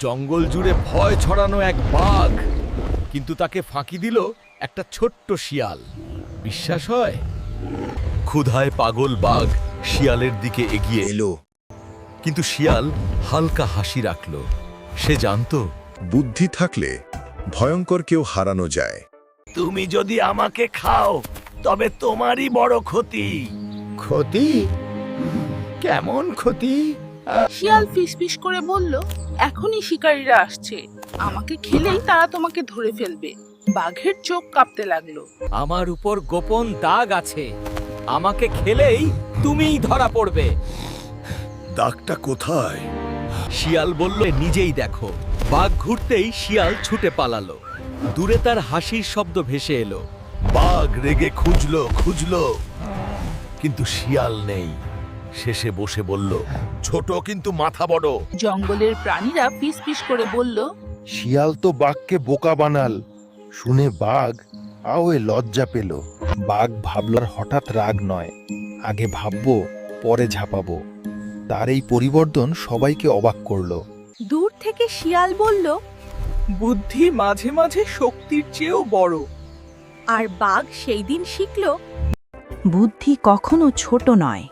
জঙ্গল জুড়ে ভয় ছড়ানো এক বাঘ, কিন্তু তাকে ফাঁকি দিল একটা ছোট্ট শিয়াল। বিশ্বাস হয়? ক্ষুধায় পাগল বাঘ শিয়ালের দিকে এগিয়ে এলো, কিন্তু শিয়াল হালকা হাসি রাখল। সে জানতো বুদ্ধি থাকলে ভয়ঙ্কর কেউ হারানো যায়। তুমি যদি আমাকে খাও তবে তোমারই বড় ক্ষতি। ক্ষতি? কেমন ক্ষতি? শিয়াল ফিসফিস করে বলল, এখনই শিকারীরা আসছে, আমাকে খেলেই তারা তোমাকে ধরে ফেলবে। বাঘের চোখ কাঁপতে লাগলো। আমার উপর গোপন দাগ আছে, আমাকে খেলেই তুমিই ধরা পড়বে। দাগটা কোথায়? শিয়াল বলল, নিজেই দেখো। বাঘ ঘুরতেই শিয়াল ছুটে পালালো। দূরে তার হাসির শব্দ ভেসে এলো। বাঘ রেগে খুঁজলো, কিন্তু শিয়াল নেই। শেষে বসে বলল, ছোট কিন্তু মাথা বড়। জঙ্গলের প্রাণীরা ফিসফিস করে বলল, শিয়াল তো বাঘকে বোকা বানাল। শুনে বাঘ আওয়ে লজ্জা পেল। বাঘ ভাবল আর হঠাৎ রাগ নয়, আগে ভাববো পরে ঝাঁপাবো। তার এই পরিবর্তন সবাইকে অবাক করলো। দূর থেকে শিয়াল বলল, বুদ্ধি মাঝে মাঝে শক্তির চেয়েও বড়। আর বাঘ সেই দিন শিখল, বুদ্ধি কখনো ছোট নয়।